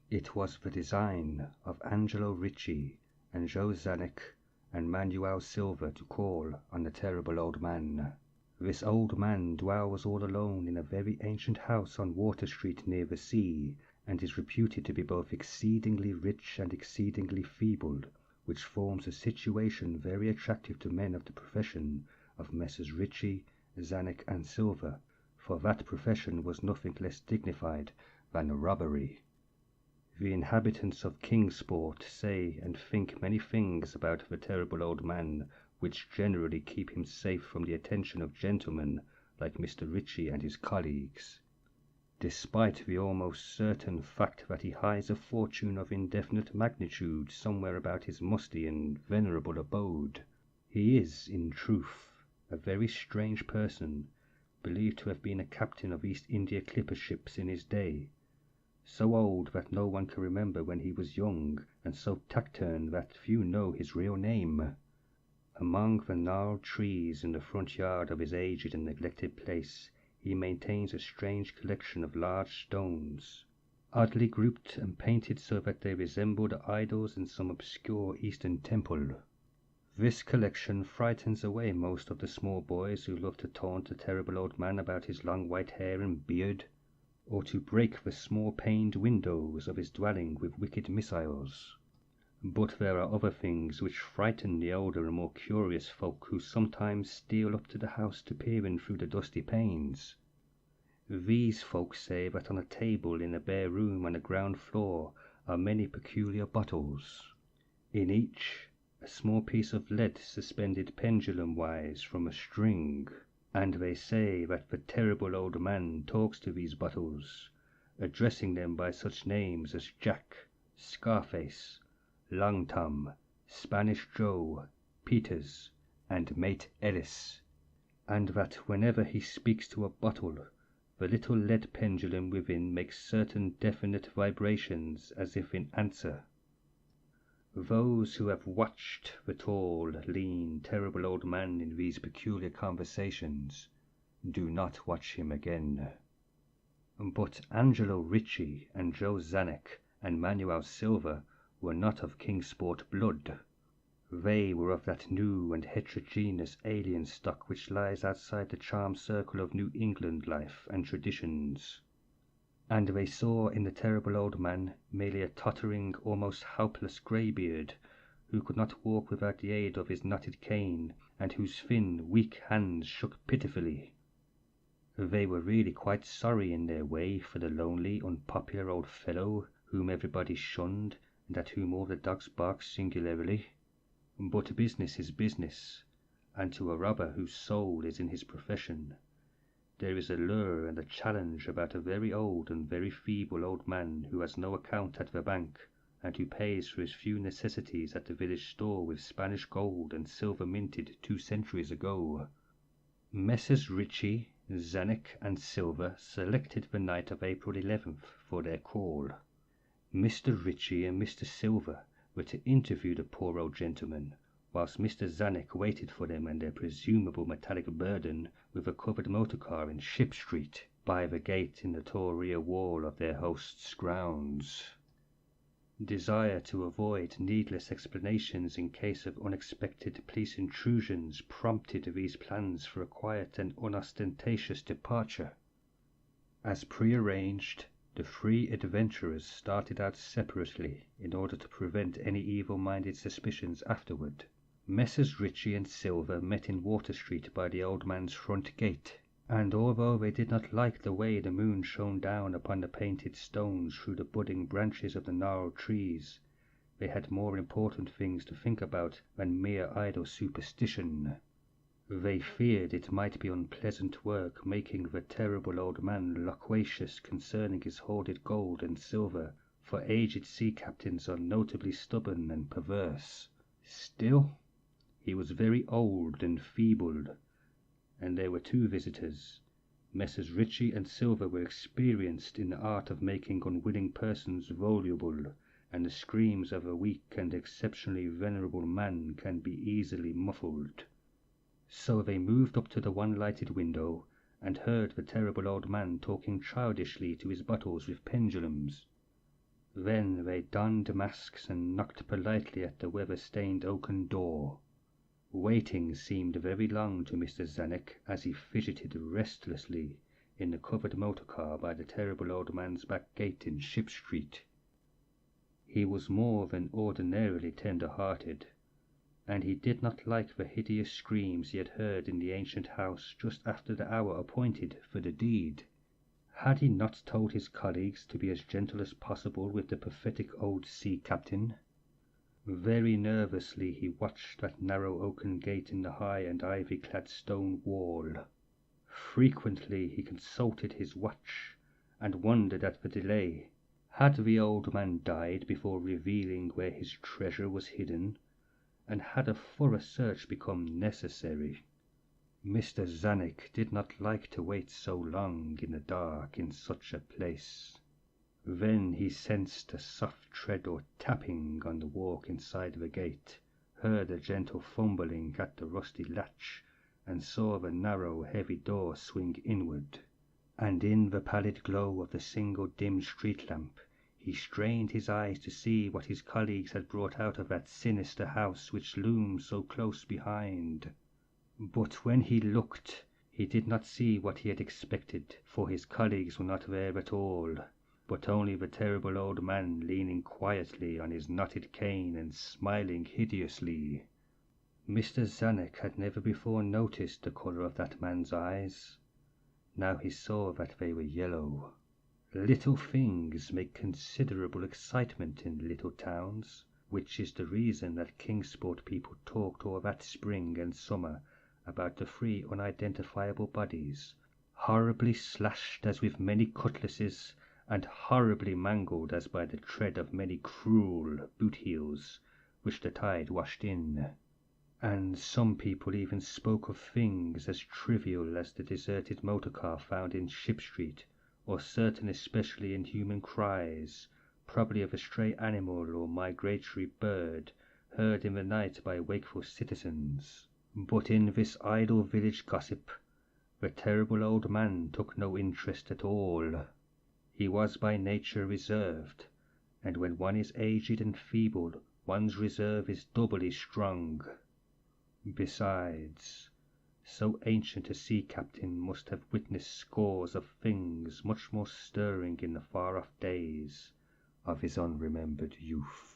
It was the design of Angelo Ricci and Joe Zanuck and Manuel Silva to call on the terrible old man. This old man dwells all alone in a very ancient house on Water Street near the sea, and is reputed to be both exceedingly rich and exceedingly feeble, which forms a situation very attractive to men of the profession of Messrs. Ricci, Zanuck and Silva, for that profession was nothing less dignified than robbery. The inhabitants of Kingsport say and think many things about the terrible old man, which generally keep him safe from the attention of gentlemen like Mr. Ricci and his colleagues, despite the almost certain fact that he hides a fortune of indefinite magnitude somewhere about his musty and venerable abode. He is, in truth, a very strange person, believed to have been a captain of East India clipper ships in his day, so old that no one can remember when he was young, and so taciturn that few know his real name. Among the gnarled trees in the front yard of his aged and neglected place he maintains a strange collection of large stones, oddly grouped and painted so that they resemble the idols in some obscure Eastern temple. This collection frightens away most of the small boys who love to taunt the terrible old man about his long white hair and beard, or to break the small paned windows of his dwelling with wicked missiles. But there are other things which frighten the older and more curious folk who sometimes steal up to the house to peer in through the dusty panes. These folk say that on a table in a bare room on the ground floor are many peculiar bottles, in each a small piece of lead suspended pendulum-wise from a string, and they say that the terrible old man talks to these bottles, addressing them by such names as Jack, Scarface, Long Tom, Spanish Joe, Peters, and Mate Ellis, and that whenever he speaks to a bottle, the little lead pendulum within makes certain definite vibrations as if in answer. Those who have watched the tall, lean, terrible old man in these peculiar conversations do not watch him again. But Angelo Ricci and Joe Zanuck and Manuel Silva were not of Kingsport blood. They were of that new and heterogeneous alien stock which lies outside the charmed circle of New England life and traditions, and they saw in the terrible old man merely a tottering, almost helpless greybeard, who could not walk without the aid of his knotted cane, and whose thin, weak hands shook pitifully. They were really quite sorry in their way for the lonely, unpopular old fellow whom everybody shunned, and at whom all the dogs barked singularly. But business is business, and to a robber whose soul is in his profession, there is a lure and a challenge about a very old and very feeble old man who has no account at the bank, and who pays for his few necessities at the village store with Spanish gold and silver minted 2 centuries ago. Messrs. Ricci, Zanuck and Silva selected the night of April 11th for their call. Mr. Ricci and Mr. Silva were to interview the poor old gentleman, whilst Mr. Zanuck waited for them and their presumable metallic burden with a covered motor car in Ship Street, by the gate in the tall rear wall of their host's grounds. Desire to avoid needless explanations in case of unexpected police intrusions prompted these plans for a quiet and unostentatious departure. As prearranged, the 3 adventurers started out separately in order to prevent any evil-minded suspicions afterward. Messrs. Ricci and Silva met in Water Street by the old man's front gate, and although they did not like the way the moon shone down upon the painted stones through the budding branches of the gnarled trees, they had more important things to think about than mere idle superstition. They feared it might be unpleasant work making the terrible old man loquacious concerning his hoarded gold and silver, for aged sea captains are notably stubborn and perverse. Still, he was very old and feeble, and there were 2 visitors. Messrs. Ricci and Silva were experienced in the art of making unwilling persons voluble, and the screams of a weak and exceptionally venerable man can be easily muffled. So they moved up to the one lighted window, and heard the terrible old man talking childishly to his bottles with pendulums. Then they donned masks and knocked politely at the weather-stained oaken door. Waiting seemed very long to Mr. Zanuck as he fidgeted restlessly in the covered motor car by the terrible old man's back gate in Ship Street. He was more than ordinarily tender-hearted, and he did not like the hideous screams he had heard in the ancient house just after the hour appointed for the deed. Had he not told his colleagues to be as gentle as possible with the pathetic old sea captain? Very nervously he watched that narrow oaken gate in the high and ivy-clad stone wall. Frequently he consulted his watch, and wondered at the delay. Had the old man died before revealing where his treasure was hidden, and had a thorough search become necessary? Mr. Zanuck did not like to wait so long in the dark in such a place. Then he sensed a soft tread or tapping on the walk inside the gate, heard a gentle fumbling at the rusty latch, and saw the narrow, heavy door swing inward. And in the pallid glow of the single dim street lamp he strained his eyes to see what his colleagues had brought out of that sinister house which loomed so close behind. But when he looked, he did not see what he had expected, for his colleagues were not there at all, but only the terrible old man leaning quietly on his knotted cane and smiling hideously. Mr. Zanuck had never before noticed the colour of that man's eyes. Now he saw that they were yellow. Little things make considerable excitement in little towns, which is the reason that Kingsport people talked all that spring and summer about the three unidentifiable bodies, horribly slashed as with many cutlasses, and horribly mangled as by the tread of many cruel boot heels which the tide washed in. And some people even spoke of things as trivial as the deserted motor car found in Ship Street, or certain especially inhuman cries, probably of a stray animal or migratory bird, heard in the night by wakeful citizens. But in this idle village gossip the terrible old man took no interest at all. He was by nature reserved, and when one is aged and feeble one's reserve is doubly strong. Besides, so ancient a sea captain must have witnessed scores of things much more stirring in the far-off days of his unremembered youth.